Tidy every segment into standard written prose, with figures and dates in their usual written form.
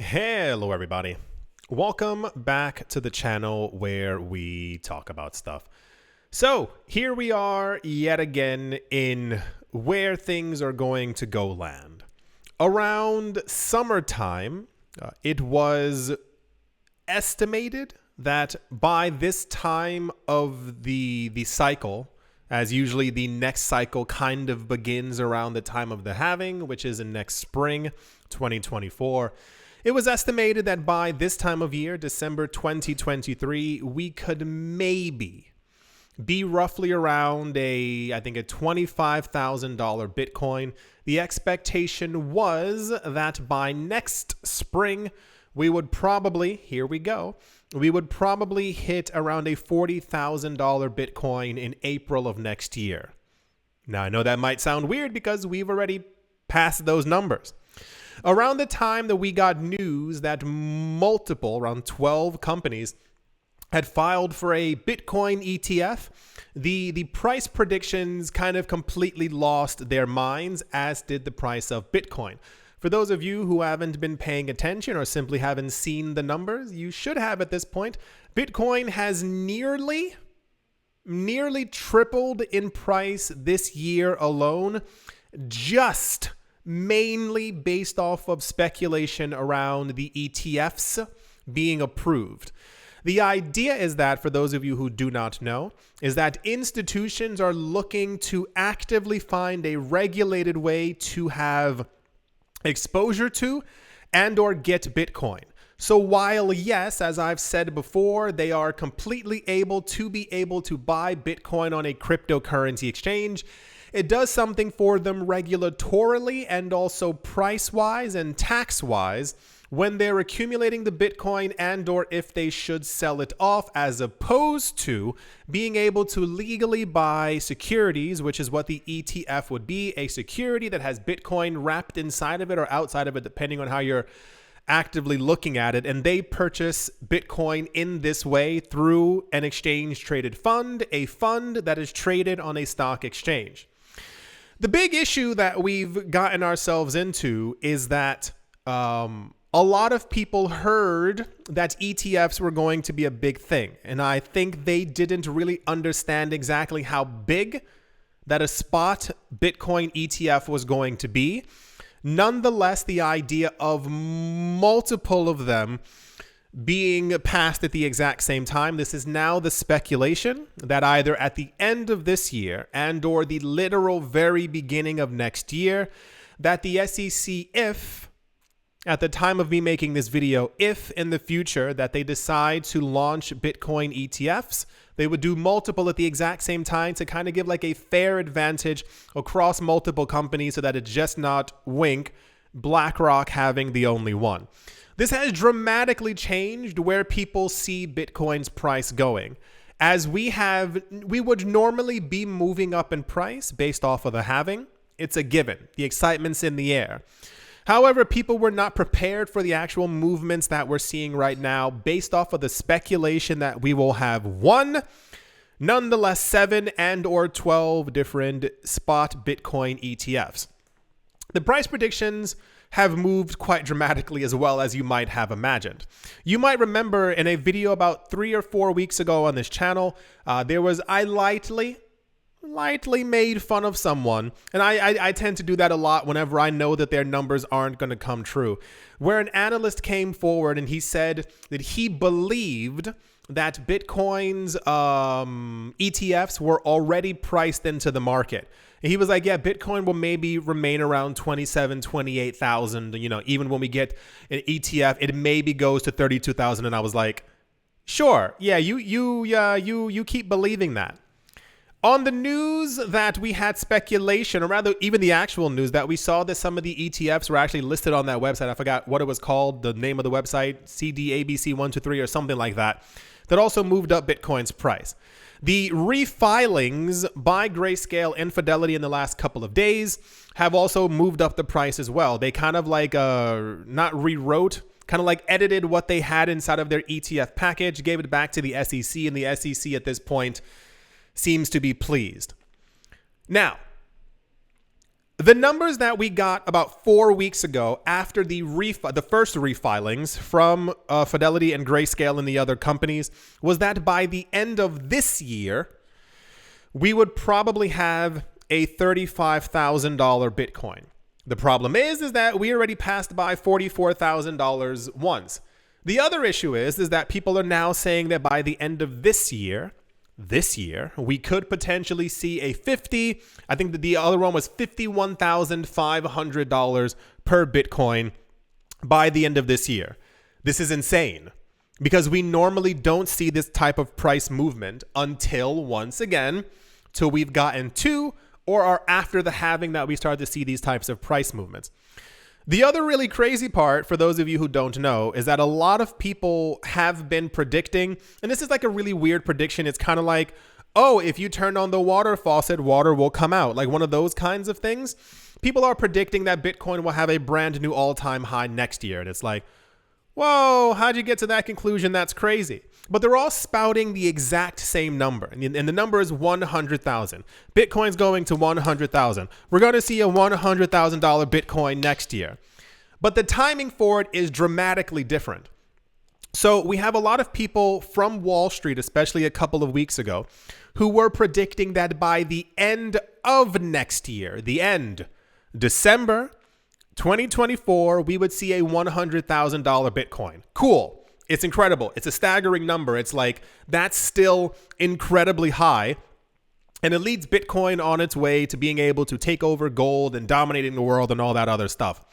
Hello everybody. Welcome back to the channel where we talk about stuff. So here we are yet again in where things are going to go land. Around summertime, it was estimated that by this time of the cycle, as usually the next cycle kind of begins around the time of the halving, which is in next spring, 2024, it was estimated that by this time of year, December 2023, we could maybe be roughly around I think a $25,000 Bitcoin. The expectation was that by next spring, we would probably, here we go, we would probably hit around a $40,000 Bitcoin in April of next year. Now, I know that might sound weird because we've already passed those numbers. Around the time that we got news that around 12 companies had filed for a Bitcoin ETF, the price predictions kind of completely lost their minds, as did the price of Bitcoin. For those of you who haven't been paying attention or simply haven't seen the numbers, you should have at this point. Bitcoin has nearly tripled in price this year alone, just mainly based off of speculation around the ETFs being approved. The idea is that, for those of you who do not know, is that institutions are looking to actively find a regulated way to have exposure to and or get Bitcoin. So while, yes, as I've said before, they are completely able to buy Bitcoin on a cryptocurrency exchange, it does something for them regulatorily and also price-wise and tax-wise when they're accumulating the Bitcoin and or if they should sell it off, as opposed to being able to legally buy securities, which is what the ETF would be, a security that has Bitcoin wrapped inside of it or outside of it, depending on how you're actively looking at it. And they purchase Bitcoin in this way through an exchange-traded fund, a fund that is traded on a stock exchange. The big issue that we've gotten ourselves into is that a lot of people heard that ETFs were going to be a big thing. And I think they didn't really understand exactly how big that a spot Bitcoin ETF was going to be. Nonetheless, the idea of multiple of them being passed at the exact same time, this is now the speculation that either at the end of this year and or the literal very beginning of next year, that the SEC, if at the time of me making this video, if in the future that they decide to launch Bitcoin ETFs, they would do multiple at the exact same time to kind of give like a fair advantage across multiple companies so that it's just not Wink, BlackRock having the only one. This has dramatically changed where people see Bitcoin's price going. As we would normally be moving up in price based off of the halving. It's a given. The excitement's in the air. However, people were not prepared for the actual movements that we're seeing right now based off of the speculation that we will have nonetheless 7 and or 12 different spot Bitcoin ETFs. The price predictions have moved quite dramatically as well, as you might have imagined. You might remember in a video about 3 or 4 weeks ago on this channel, I lightly made fun of someone, and I tend to do that a lot whenever I know that their numbers aren't going to come true, where an analyst came forward and he said that he believed that Bitcoin's ETFs were already priced into the market. And he was like, yeah, Bitcoin will maybe remain around 27, 28,000. Even when we get an ETF, it maybe goes to 32,000. And I was like, sure. Yeah, you keep believing that. On the news that we had speculation, or rather even the actual news that we saw that some of the ETFs were actually listed on that website. I forgot what it was called, the name of the website, CDABC123 or something like that, that also moved up Bitcoin's price. The refilings by Grayscale and Fidelity in the last couple of days have also moved up the price as well. They kind of like not rewrote, kind of like edited what they had inside of their ETF package, gave it back to the SEC, and the SEC at this point seems to be pleased. Now, The numbers that we got about 4 weeks ago after the first refilings from Fidelity and Grayscale and the other companies was that by the end of this year, we would probably have a $35,000 Bitcoin. The problem is that we already passed by $44,000 once. The other issue is that people are now saying that by the end of this year, we could potentially see a I think that the other one was $51,500 per Bitcoin by the end of this year. This is insane because we normally don't see this type of price movement until, once again, till we've gotten to or are after the halving that we start to see these types of price movements. The other really crazy part, for those of you who don't know, is that a lot of people have been predicting, and this is like a really weird prediction. It's kind of like, oh, if you turn on the water faucet, water will come out. Like one of those kinds of things. People are predicting that Bitcoin will have a brand new all-time high next year. And it's like, whoa, how'd you get to that conclusion? That's crazy. But they're all spouting the exact same number. And the number is 100,000. Bitcoin's going to 100,000. We're going to see a $100,000 Bitcoin next year. But the timing for it is dramatically different. So we have a lot of people from Wall Street, especially a couple of weeks ago, who were predicting that by the end of next year, December 2024, we would see a $100,000 Bitcoin. Cool. It's incredible. It's a staggering number. It's like, that's still incredibly high. And it leads Bitcoin on its way to being able to take over gold and dominating the world and all that other stuff.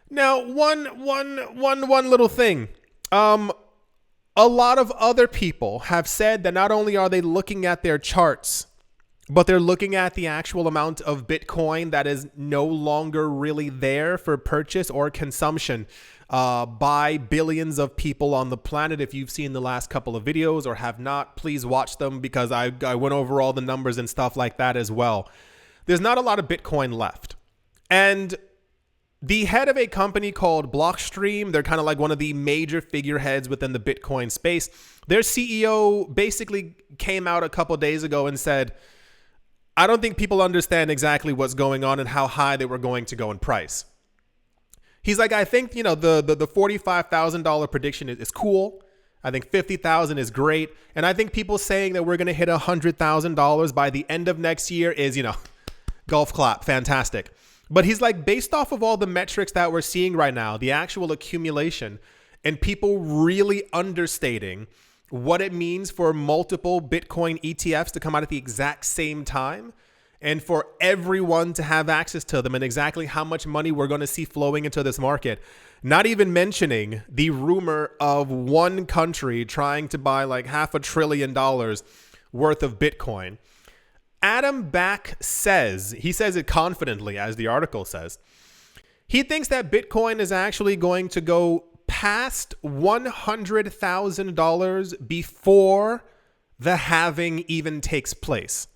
Now, one little thing. A lot of other people have said that not only are they looking at their charts, but they're looking at the actual amount of Bitcoin that is no longer really there for purchase or consumption by billions of people on the planet. If you've seen the last couple of videos or have not, please watch them because I went over all the numbers and stuff like that as well. There's not a lot of Bitcoin left. And the head of a company called Blockstream, they're kind of like one of the major figureheads within the Bitcoin space. Their CEO basically came out a couple days ago and said, I don't think people understand exactly what's going on and how high they were going to go in price. He's like, I think, the $45,000 prediction is cool. I think 50,000 is great. And I think people saying that we're going to hit $100,000 by the end of next year is, golf clap. Fantastic. But he's like, based off of all the metrics that we're seeing right now, the actual accumulation and people really understating what it means for multiple Bitcoin ETFs to come out at the exact same time and for everyone to have access to them and exactly how much money we're going to see flowing into this market. Not even mentioning the rumor of one country trying to buy like $500 billion worth of Bitcoin. Adam Back says, he says it confidently, as the article says, he thinks that Bitcoin is actually going to go past $100,000 before the halving even takes place.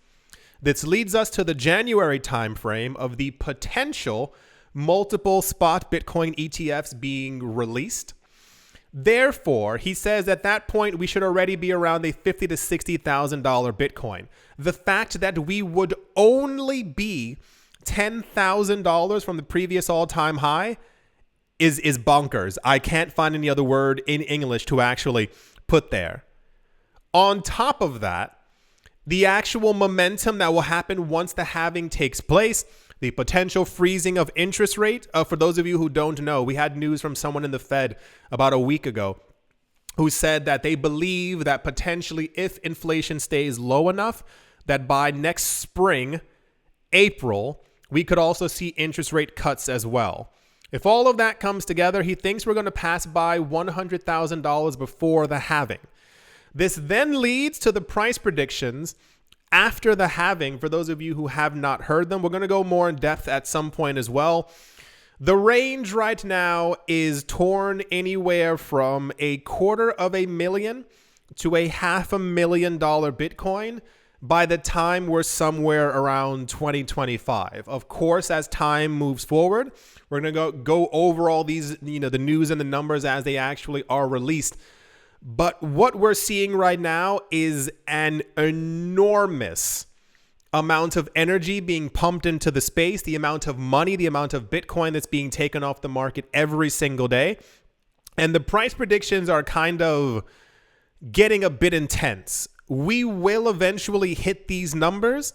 This leads us to the January timeframe of the potential multiple spot Bitcoin ETFs being released. Therefore, he says at that point, we should already be around a $50,000 to $60,000 Bitcoin. The fact that we would only be $10,000 from the previous all-time high is bonkers. I can't find any other word in English to actually put there. On top of that, the actual momentum that will happen once the halving takes place, the potential freezing of interest rate. For those of you who don't know, we had news from someone in the Fed about a week ago who said that they believe that potentially if inflation stays low enough, that by next spring, April, we could also see interest rate cuts as well. If all of that comes together, he thinks we're going to pass by $100,000 before the halving. This then leads to the price predictions after the halving. For those of you who have not heard them, we're going to go more in depth at some point as well. The range right now is torn anywhere from $250,000 to $500,000 Bitcoin by the time we're somewhere around 2025. Of course, as time moves forward, we're going to go over all these, the news and the numbers as they actually are released. But what we're seeing right now is an enormous amount of energy being pumped into the space, the amount of money, the amount of Bitcoin that's being taken off the market every single day. And the price predictions are kind of getting a bit intense. We will eventually hit these numbers.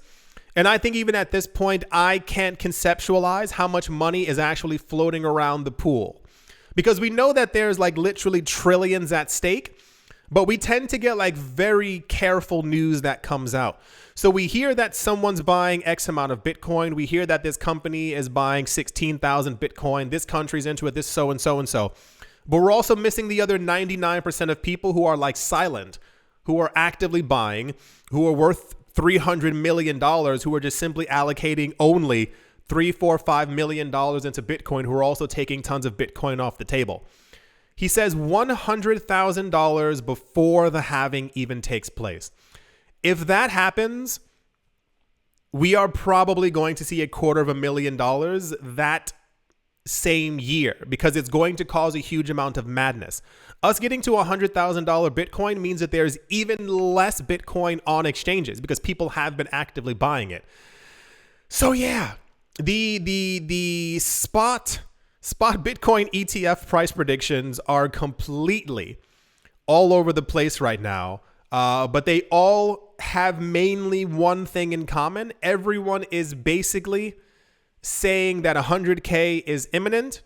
And I think even at this point, I can't conceptualize how much money is actually floating around the pool. Because we know that there's like literally trillions at stake, but we tend to get like very careful news that comes out. So we hear that someone's buying X amount of Bitcoin. We hear that this company is buying 16,000 Bitcoin. This country's into it, this so and so and so. But we're also missing the other 99% of people who are like silent, who are actively buying, who are worth $300 million, who are just simply allocating only $3, $4, $5 million into Bitcoin, who are also taking tons of Bitcoin off the table. He says $100,000 before the halving even takes place. If that happens, we are probably going to see $250,000 that same year, because it's going to cause a huge amount of madness. Us getting to $100,000 Bitcoin means that there's even less Bitcoin on exchanges because people have been actively buying it. So yeah, the spot Bitcoin ETF price predictions are completely all over the place right now. But they all have mainly one thing in common. Everyone is basically saying that 100K is imminent.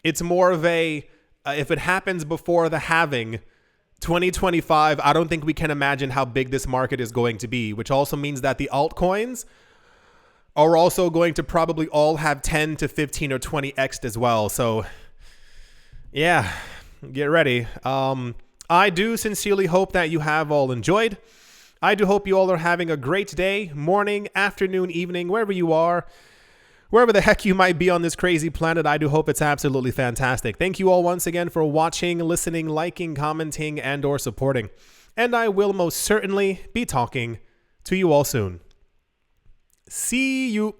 It's more of a, if it happens before the halving, 2025, I don't think we can imagine how big this market is going to be, which also means that the altcoins are also going to probably all have 10 to 15 or 20x as well. So yeah, get ready. I do sincerely hope that you have all enjoyed. I do hope you all are having a great day, morning, afternoon, evening, wherever you are. Wherever the heck you might be on this crazy planet, I do hope it's absolutely fantastic. Thank you all once again for watching, listening, liking, commenting, and or supporting. And I will most certainly be talking to you all soon. See you.